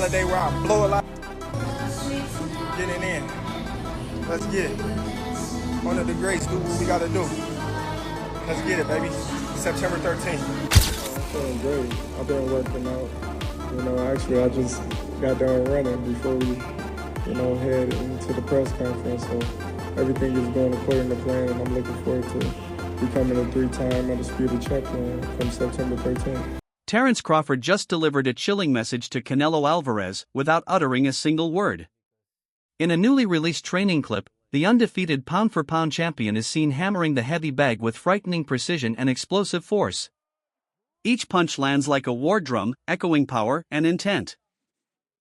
a day where I blow a lot. Getting in. Let's get it. One of the greats do what we gotta do. Let's get it, baby. September 13th. I'm feeling great. I've been working out. Actually, I just got done running before we, head into the press conference. So everything is going according to plan, and I'm looking forward to becoming a 3-time undisputed champion come September 13th. Terence Crawford just delivered a chilling message to Canelo Alvarez without uttering a single word. In a newly released training clip, the undefeated pound-for-pound champion is seen hammering the heavy bag with frightening precision and explosive force. Each punch lands like a war drum, echoing power and intent.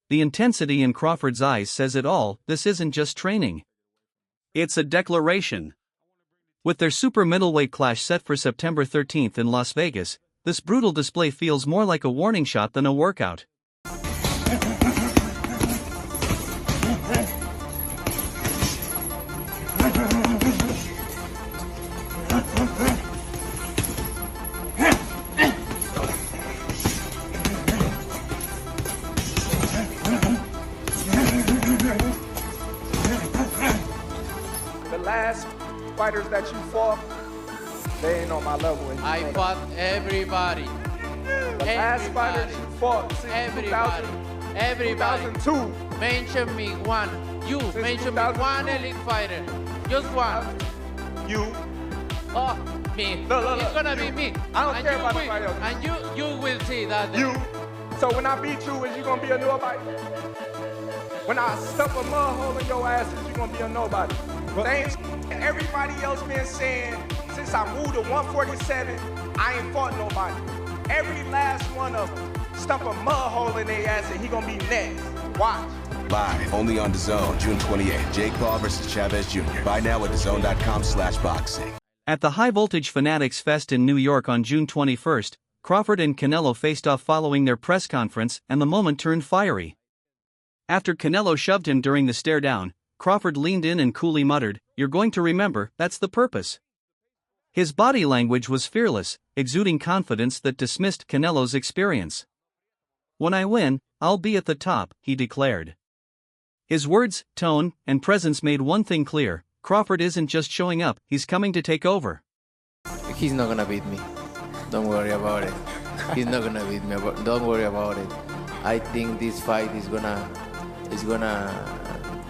The intensity in Crawford's eyes says it all. This isn't just training. It's a declaration. With their super middleweight clash set for September 13th in Las Vegas, this brutal display feels more like a warning shot than a workout. The last fighters that you fought, they ain't on my level. I fought everybody. The last fighters you fought since Everybody. 2002. Mention me one. You Since mention me 2002. one elite fighter. Just one. You. Oh, me. Look. It's gonna be me. I don't And care you about will. nobody else. And you will see that. You. So when I beat you, is you gonna be a nobody? When I stuff a mud hole in your ass, is you gonna be a nobody? Same everybody else been saying since I moved to 147, I ain't fought nobody. Every last one of them stuff a mud hole in their ass and he gonna be next. Watch. Live, only on DAZN, June 28th. Jake Paul versus Chavez Jr. Buy now at DAZN.com/boxing. At the High Voltage Fanatics Fest in New York on June 21st, Crawford and Canelo faced off following their press conference, and the moment turned fiery. After Canelo shoved him during the stare-down, Crawford leaned in and coolly muttered, "You're going to remember, that's the purpose." His body language was fearless, exuding confidence that dismissed Canelo's experience. "When I win, I'll be at the top," he declared. His words, tone, and presence made one thing clear: Crawford isn't just showing up, he's coming to take over. He's not gonna beat me. Don't worry about it. He's not gonna beat me. Don't worry about it. I think this fight is gonna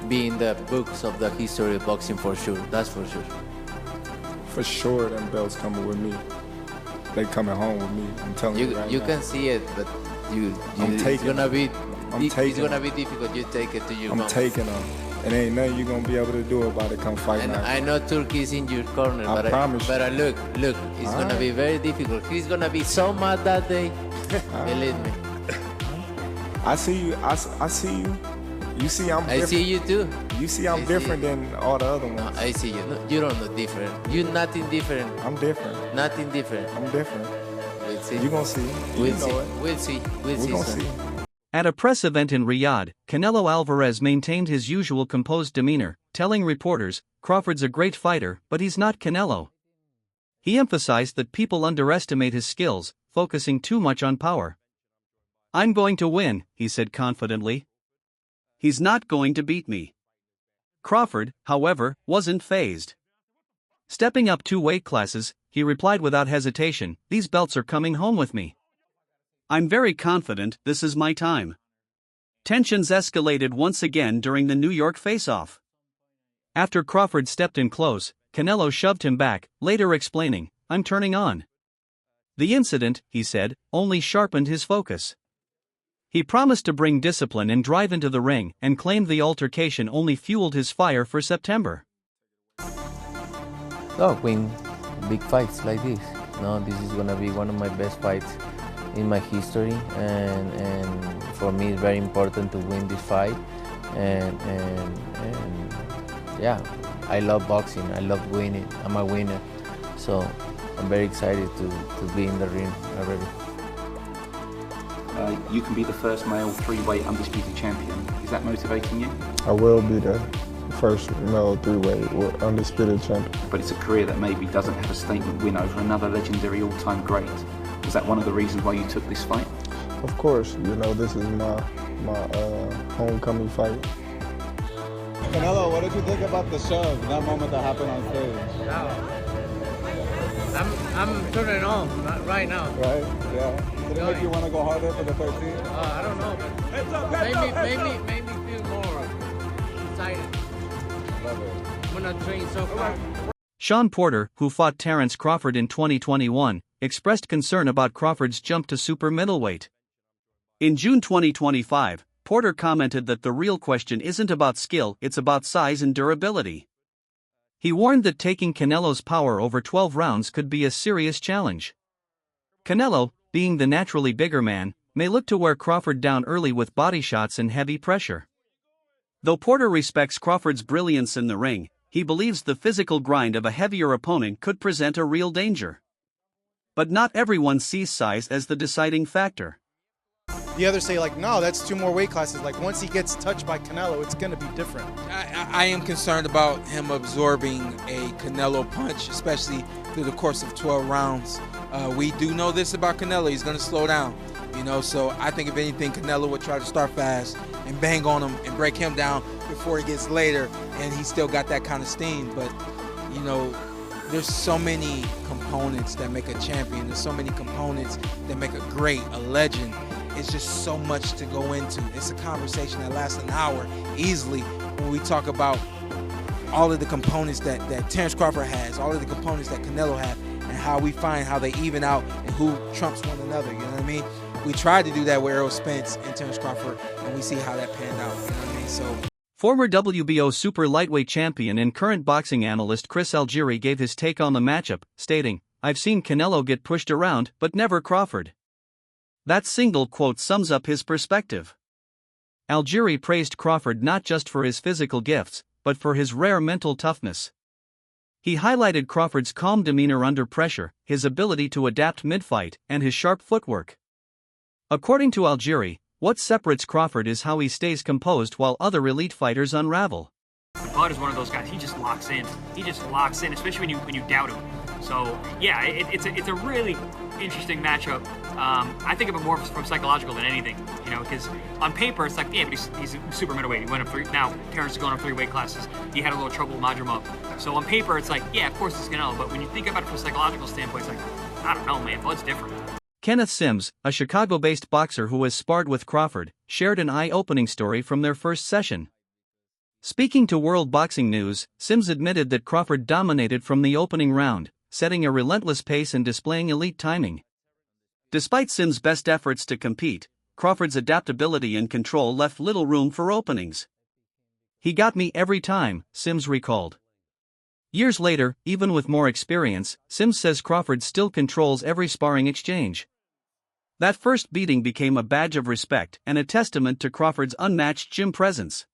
be in the books of the history of boxing for sure. That's for sure. For sure, them belts coming with me. They coming home with me. I'm telling you right You now. can see it, but it's taking gonna be I'm taking it's gonna be difficult. You take it to your I'm mom. taking them. And ain't nothing you gonna be able to do about it come fight And night. I know Turkey's in your corner, I promise you. but look, it's gonna be very difficult. He's gonna be so mad that day. Believe me. I see you. I see you. You see I'm I different. see you too. You see I'm I see different you. than all the other No, ones. I see you. No, you don't look different. You're nothing different. I'm different. Nothing different. I'm different. We'll see. You gonna see. We'll You see. know it. We'll see. We'll We see. gonna son. see. At a press event in Riyadh, Canelo Alvarez maintained his usual composed demeanor, telling reporters, "Crawford's a great fighter, but he's not Canelo." He emphasized that people underestimate his skills, focusing too much on power. "I'm going to win," he said confidently. "He's not going to beat me." Crawford, however, wasn't fazed. Stepping up 2 weight classes, he replied without hesitation, "These belts are coming home with me. I'm very confident this is my time." Tensions escalated once again during the New York face-off. After Crawford stepped in close, Canelo shoved him back, later explaining, "I'm turning on." The incident, he said, only sharpened his focus. He promised to bring discipline and drive into the ring, and claimed the altercation only fueled his fire for September. Win big fights like this. No, this is gonna be one of my best fights in my history, and for me it's very important to win this fight. And yeah, I love boxing. I love winning. I'm a winner, so I'm very excited to be in the ring already. You can be the first male 3-weight undisputed champion. Is that motivating you? I will be the first male 3-weight undisputed champion. But it's a career that maybe doesn't have a statement win over another legendary all-time great. Was that one of the reasons why you took this fight? Of course, this my homecoming fight. Canelo, what did you think about the shove, that moment that happened on stage? I'm turning on right now. Right? Yeah. Did it make you want to go harder for the 13th? I don't know, but made me feel more excited. Love it. I'm gonna train so far. Sean Porter, who fought Terence Crawford in 2021, expressed concern about Crawford's jump to super middleweight. In June 2025, Porter commented that the real question isn't about skill, it's about size and durability. He warned that taking Canelo's power over 12 rounds could be a serious challenge. Canelo, being the naturally bigger man, may look to wear Crawford down early with body shots and heavy pressure. Though Porter respects Crawford's brilliance in the ring, he believes the physical grind of a heavier opponent could present a real danger. But not everyone sees size as the deciding factor. The others say, like, no, that's 2 more weight classes. Like, once he gets touched by Canelo, it's going to be different. I am concerned about him absorbing a Canelo punch, especially through the course of 12 rounds. We do know this about Canelo. He's going to slow down, so I think if anything, Canelo would try to start fast and bang on him and break him down before he gets later, and he's still got that kind of steam. But, there's so many components that make a champion. There's so many components that make a great, a legend. It's just so much to go into. It's a conversation that lasts an hour easily when we talk about all of the components that Terence Crawford has, all of the components that Canelo has, and how we find how they even out and who trumps one another, you know what I mean? We tried to do that with Errol Spence and Terence Crawford, and we see how that panned out, you know what I mean? So. Former WBO super lightweight champion and current boxing analyst Chris Algieri gave his take on the matchup, stating, "I've seen Canelo get pushed around, but never Crawford." That single quote sums up his perspective. Algieri praised Crawford not just for his physical gifts, but for his rare mental toughness. He highlighted Crawford's calm demeanor under pressure, his ability to adapt mid-fight, and his sharp footwork. According to Algieri, what separates Crawford is how he stays composed while other elite fighters unravel. Bud is one of those guys. He just locks in. He just locks in, especially when you doubt him. So yeah, it's a really interesting matchup. I think of it more from psychological than anything, because on paper it's like, yeah, but he's a super middleweight. He went up 3. Now Terence is going up 3 weight classes. He had a little trouble with Madrimov. So on paper it's like, yeah, of course it's Canelo. But when you think about it from a psychological standpoint, it's like, I don't know, man. Bud's different. Kenneth Sims, a Chicago-based boxer who has sparred with Crawford, shared an eye-opening story from their first session. Speaking to World Boxing News, Sims admitted that Crawford dominated from the opening round, setting a relentless pace and displaying elite timing. Despite Sims' best efforts to compete, Crawford's adaptability and control left little room for openings. "He got me every time," Sims recalled. Years later, even with more experience, Sims says Crawford still controls every sparring exchange. That first beating became a badge of respect and a testament to Crawford's unmatched gym presence.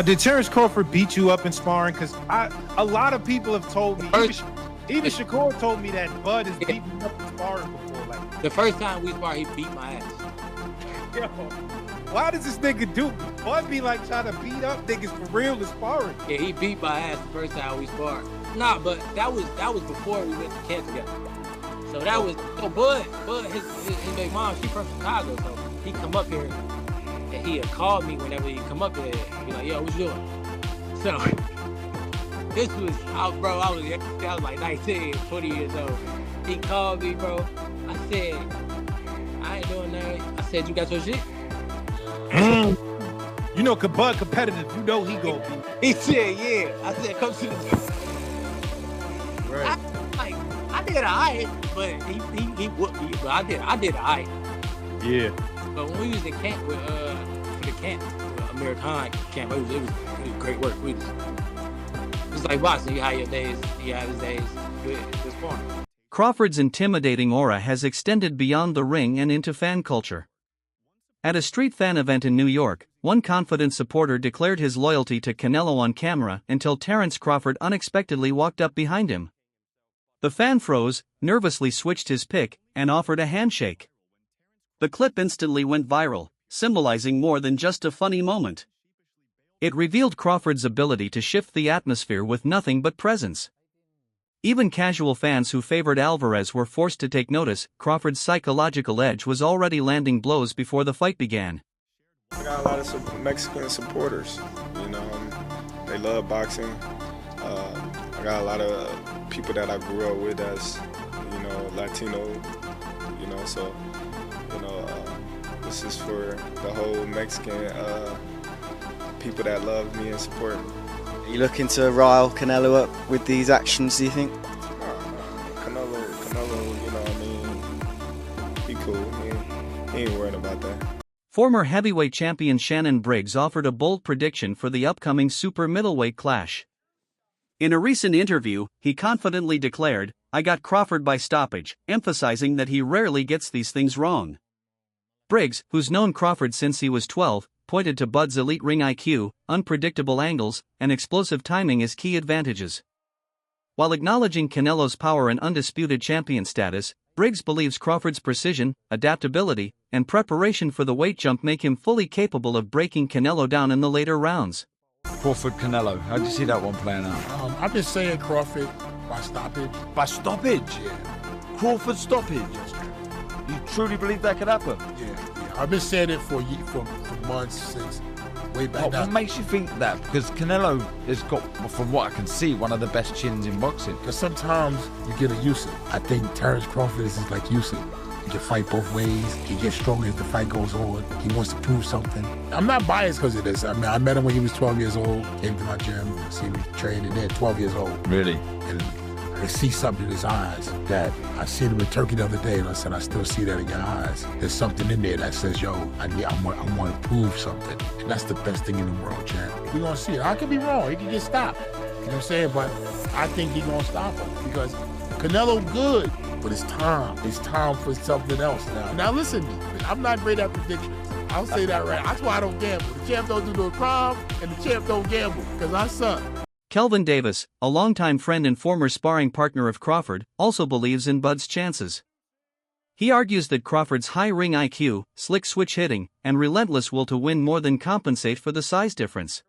Did Terence Crawford beat you up in sparring? Because a lot of people have told me, even Shakur told me that Bud has beaten me up in sparring before. Like, the first time we sparred, he beat my ass. Yo, why does this nigga do? Bud be like trying to beat up niggas for real in sparring. Yeah, he beat my ass the first time we sparred. Nah, but that was before we went to camp together. So that was Bud his big mom, she from Chicago, so he come up here and he had called me whenever he come up here. He like, yo, what you doing? So this was I was like 19, 20 years old. He called me, bro. I said, I ain't doing that. I said, you got your shit? You know, Bud competitive. You know he go be. He said, yeah. I said, come to the gym. Right. I did alright, but he whooped me. But I did alright. Yeah. But when we was in camp with Amir Khan camp, it was great work. It's like boxing. You have your days. You have his days. It's fun. Crawford's intimidating aura has extended beyond the ring and into fan culture. At a street fan event in New York, one confident supporter declared his loyalty to Canelo on camera until Terence Crawford unexpectedly walked up behind him. The fan froze, nervously switched his pick, and offered a handshake. The clip instantly went viral, symbolizing more than just a funny moment. It revealed Crawford's ability to shift the atmosphere with nothing but presence. Even casual fans who favored Alvarez were forced to take notice. Crawford's psychological edge was already landing blows before the fight began. I got a lot of Mexican supporters. You know, they love boxing. I got a lot of people that I grew up with as, you know, Latino. You know, so, you know, this is for the whole Mexican people that love me and support me. Are you looking to rile Canelo up with these actions, do you think? Canelo, you know what I mean, he cool. He ain't worried about that. Former heavyweight champion Shannon Briggs offered a bold prediction for the upcoming super middleweight clash. In a recent interview, he confidently declared, "I got Crawford by stoppage," emphasizing that he rarely gets these things wrong. Briggs, who's known Crawford since he was 12, pointed to Bud's elite ring IQ, unpredictable angles, and explosive timing as key advantages. While acknowledging Canelo's power and undisputed champion status, Briggs believes Crawford's precision, adaptability, and preparation for the weight jump make him fully capable of breaking Canelo down in the later rounds. Crawford-Canelo, how do you see that one playing out? I've been saying Crawford by stoppage. By stoppage? Yeah. Crawford stoppage? You truly believe that could happen? Yeah. I've been saying it for months, since way back now. What makes you think that? Because Canelo has got, from what I can see, one of the best chins in boxing. Because sometimes you get a Usyk. I think Terence Crawford is like Usyk. He can fight both ways. He gets stronger as the fight goes on. He wants to prove something. I'm not biased because of this. I mean, I met him when he was 12 years old. Came to my gym, see me training there, 12 years old. Really? And I see something in his eyes that I seen him in Turkey the other day, and I said, I still see that in your eyes. There's something in there that says, yo, I want to prove something. And that's the best thing in the world, champ. We're going to see it. I could be wrong. He could get stopped. You know what I'm saying? But I think he's going to stop him because Canelo good, but it's time. It's time for something else now. Now listen to me. I'm not great at predictions. I'll say that right. That's why I don't gamble. The champ don't do no crime, and the champ don't gamble because I suck. Kelvin Davis, a longtime friend and former sparring partner of Crawford, also believes in Bud's chances. He argues that Crawford's high ring IQ, slick switch hitting, and relentless will to win more than compensate for the size difference.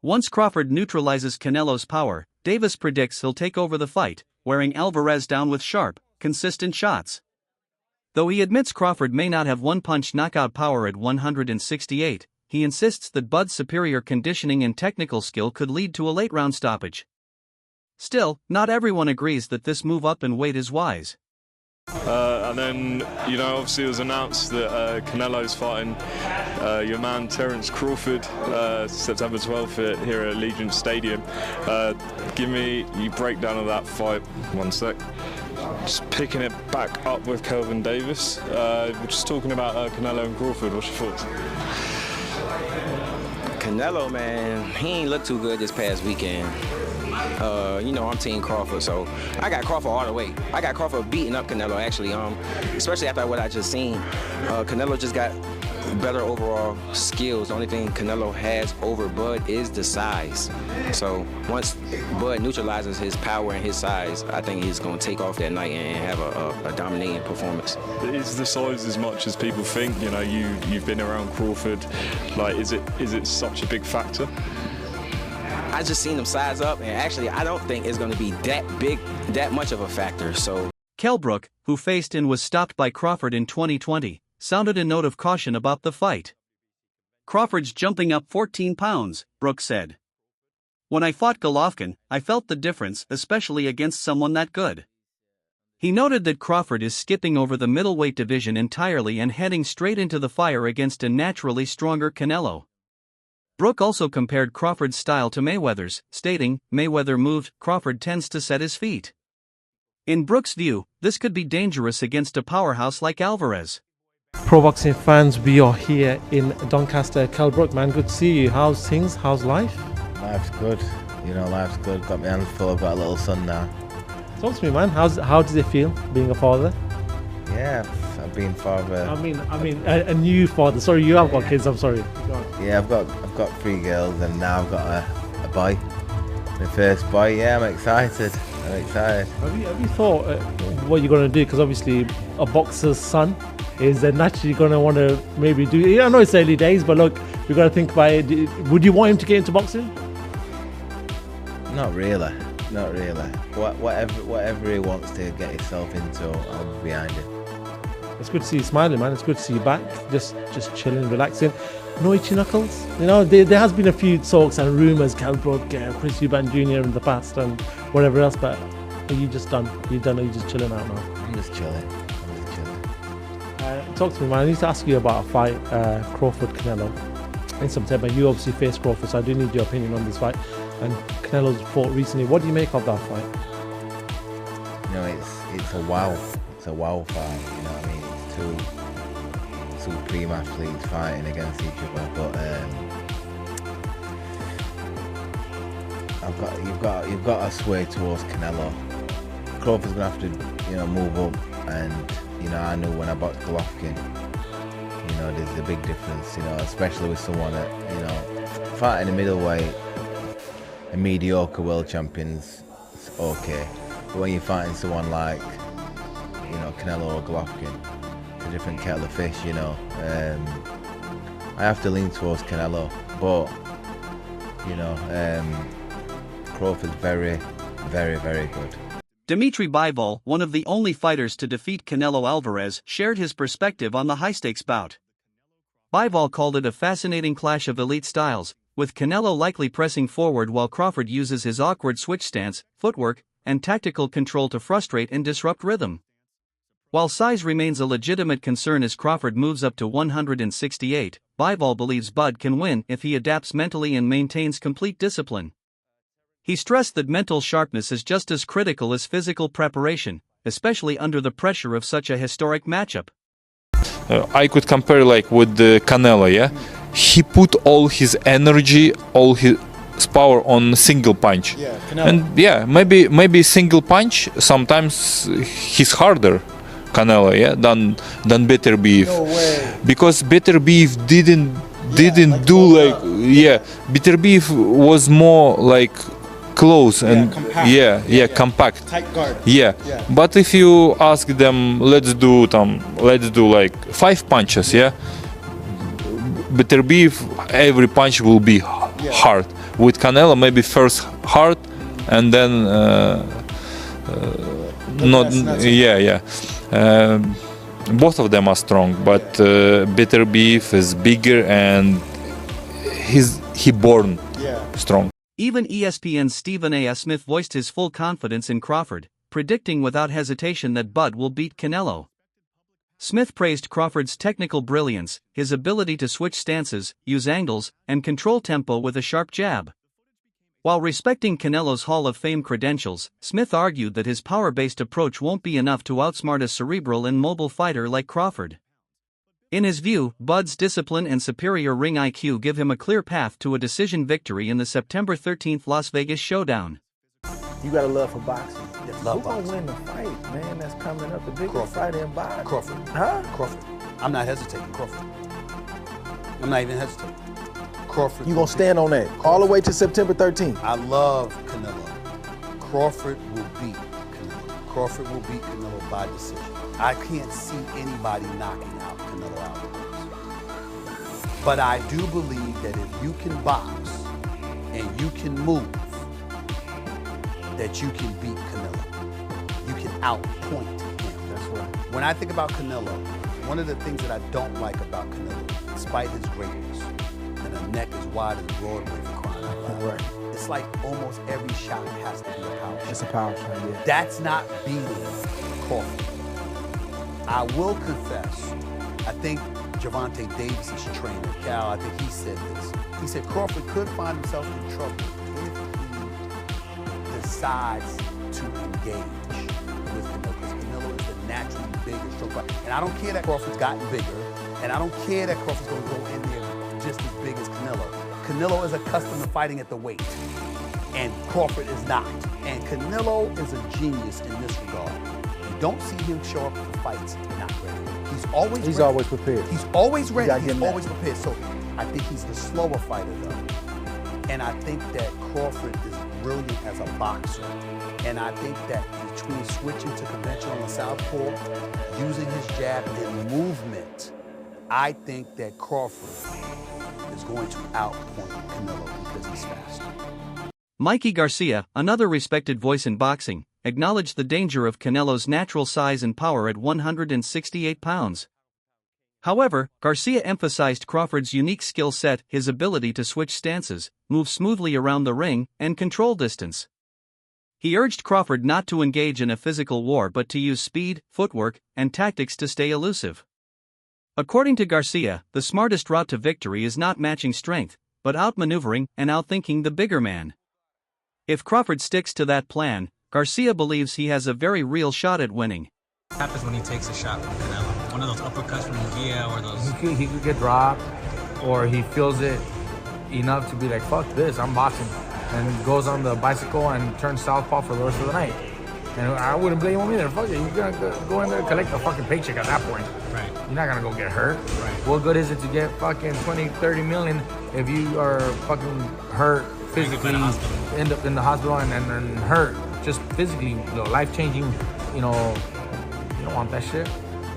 Once Crawford neutralizes Canelo's power, Davis predicts he'll take over the fight, wearing Alvarez down with sharp, consistent shots. Though he admits Crawford may not have one-punch knockout power at 168, he insists that Bud's superior conditioning and technical skill could lead to a late-round stoppage. Still, not everyone agrees that this move up in weight is wise. And then, you know, obviously it was announced that Canelo's fighting your man Terence Crawford September 12th here at Allegiant Stadium. Give me your breakdown of that fight. One sec. Just picking it back up with Kelvin Davis. We're just talking about Canelo and Crawford. What's your thoughts? Canelo, man, he ain't looked too good this past weekend. You know, I'm Team Crawford, so I got Crawford all the way. I got Crawford beating up Canelo, actually, especially after what I just seen. Canelo just got better overall skills. The only thing Canelo has over Bud is the size. So once Bud neutralizes his power and his size, I think he's going to take off that night and have a dominating performance. Is the size as much as people think? You know, you've been around Crawford. Like, is it such a big factor? I just seen him size up, and actually I don't think it's going to be that much of a factor. So Kell Brook, who faced and was stopped by Crawford in 2020, sounded a note of caution about the fight. "Crawford's jumping up 14 pounds, Brook said. "When I fought Golovkin, I felt the difference, especially against someone that good." He noted that Crawford is skipping over the middleweight division entirely and heading straight into the fire against a naturally stronger Canelo. Brook also compared Crawford's style to Mayweather's, stating, "Mayweather moved, Crawford tends to set his feet." In Brook's view, this could be dangerous against a powerhouse like Alvarez. Pro boxing fans, we are here in Doncaster. Kell Brook, man, good to see you. How's things? How's life? Life's good. You know, life's good. Got my hands full. I've got a little son now. Talk to me, man. How does it feel being a father? Yeah, I've been father. I mean, a new father. Sorry, you have got kids. I'm sorry. Yeah, I've got 3 girls, and now I've got a boy. My first boy. Yeah, I'm excited. Have you thought what you're going to do? Because obviously, a boxer's son is naturally going to want to maybe do. I know it's early days, but look, we've got to think about it. Would you want him to get into boxing? Not really. Whatever he wants to get himself into, I'll be behind him. It's good to see you smiling, man. It's good to see you back. Just chilling, relaxing. no itchy knuckles? You know, there has been a few talks and rumours, Kell Brook, Chris Eubank Jr. in the past and whatever else, but are you just done? You done? Are you just chilling out now? I'm just chilling. Talk to me, man. I need to ask you about a fight, Crawford-Canelo in September. You obviously faced Crawford, so I do need your opinion on this fight. And Canelo's fought recently. What do you make of that fight? You know, it's a wow. It's a wow fight. You know what I mean? It's two supreme athletes fighting against each other. But you've got to sway towards Canelo. Crawford's gonna have to, you know, move up. And you know, I knew when I boxed Golovkin, you know, there's a big difference. You know, especially with someone that, you know, fighting a middleweight, a mediocre world champions, it's okay. But when you're fighting someone like, you know, Canelo or Golovkin, it's a different kettle of fish, you know. I have to lean towards Canelo, but, you know, Crawford's very, very, very good. Dimitri Bivol, one of the only fighters to defeat Canelo Alvarez, shared his perspective on the high-stakes bout. Bivol called it a fascinating clash of elite styles, with Canelo likely pressing forward while Crawford uses his awkward switch stance, footwork, and tactical control to frustrate and disrupt rhythm. While size remains a legitimate concern as Crawford moves up to 168, Bivol believes Bud can win if he adapts mentally and maintains complete discipline. He stressed that mental sharpness is just as critical as physical preparation, especially under the pressure of such a historic matchup. I could compare like with the Canelo, yeah? He put all his energy, all his power on single punch. Yeah, Canelo. And yeah, maybe single punch sometimes he's harder, Canelo, yeah, than Better Beef. No way. Because Better Beef didn't like do like Better Beef was more like close and compact. Tight guard. Yeah. But if you ask them, let's do like 5 punches, yeah. Better Beef, every punch will be hard. With Canelo, maybe first hard and then both of them are strong, but Better Beef is bigger and he born strong. Even ESPN's Stephen A. Smith voiced his full confidence in Crawford, predicting without hesitation that Bud will beat Canelo. Smith praised Crawford's technical brilliance, his ability to switch stances, use angles, and control tempo with a sharp jab. While respecting Canelo's Hall of Fame credentials, Smith argued that his power-based approach won't be enough to outsmart a cerebral and mobile fighter like Crawford. In his view, Bud's discipline and superior ring IQ give him a clear path to a decision victory in the September 13th Las Vegas showdown. You got a love for boxing. Yes, Who's gonna win the fight, man? That's coming up, the biggest fight in boxing. Crawford. Huh? Crawford. I'm not hesitating. Crawford. I'm not even hesitating. Crawford. You gonna stand on that all the way to September 13th? I love Canelo. Crawford will beat Canelo. Crawford will beat Canelo by decision. I can't see anybody knocking out Canelo Alvarez. But I do believe that if you can box and you can move, that you can beat Canelo. You can outpoint him. That's right. When I think about Canelo, one of the things that I don't like about Canelo, despite his greatness, and a neck as wide as Broadway for crying out loud. Right. It's like almost every shot has to be a power shot. It's a power shot, yeah. That's not beating Crawford. I will confess, I think Gervonta Davis's trainer, Cal, I think he said this. He said Crawford could find himself in trouble if he decides to engage with Canelo, because Canelo is the naturally bigger stroke fighter. And I don't care that Crawford's gotten bigger, and I don't care that Crawford's going to go in there just as big as Canelo. Canelo is accustomed to fighting at the weight, and Crawford is not. And Canelo is a genius in this regard. You don't see him show up for fights not ready. He's always prepared. He's always ready. He's always prepared. So I think he's the slower fighter, though. And I think that Crawford is brilliant as a boxer. And I think that between switching to conventional and southpaw, using his jab and movement, I think that Crawford is going to outpoint Canelo because he's faster. Mikey Garcia, another respected voice in boxing, acknowledged the danger of Canelo's natural size and power at 168 pounds. However, Garcia emphasized Crawford's unique skill set, his ability to switch stances, move smoothly around the ring, and control distance. He urged Crawford not to engage in a physical war but to use speed, footwork, and tactics to stay elusive. According to Garcia, the smartest route to victory is not matching strength, but outmaneuvering and outthinking the bigger man. If Crawford sticks to that plan, Garcia believes he has a very real shot at winning. What happens when he takes a shot from Canelo? One of those uppercuts from Mejia or those... He could get dropped, or he feels it enough to be like, fuck this, I'm boxing. And goes on the bicycle and turns southpaw for the rest of the night. And I wouldn't blame him either. Fuck it, you're gonna go in there and collect a fucking paycheck at that point. Right. You're not gonna go get hurt. Right. What good is it to get fucking 20, 30 million if you are fucking hurt physically, end up in the hospital and hurt just physically, life-changing, you don't want that shit.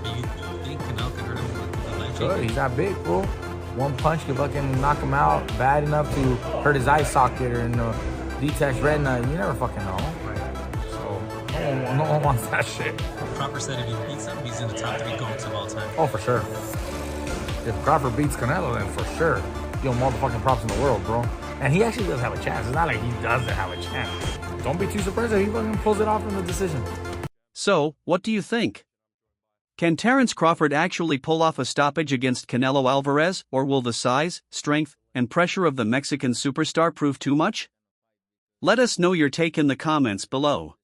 You think Canelo can hurt him with a life? Sure, he's that big, bro. One punch could fucking knock him out bad enough to hurt his eye socket or detached retina. You never fucking know. So no one wants that shit. Crawford said if he beats him, he's in the top 3 GOATs of all time. Oh, for sure. If Crawford beats Canelo, then for sure, give him all the fucking props in the world, bro. And he actually does have a chance. It's not like he doesn't have a chance. Don't be too surprised if he fucking pulls it off in the decision. So, what do you think? Can Terence Crawford actually pull off a stoppage against Canelo Alvarez, or will the size, strength, and pressure of the Mexican superstar prove too much? Let us know your take in the comments below.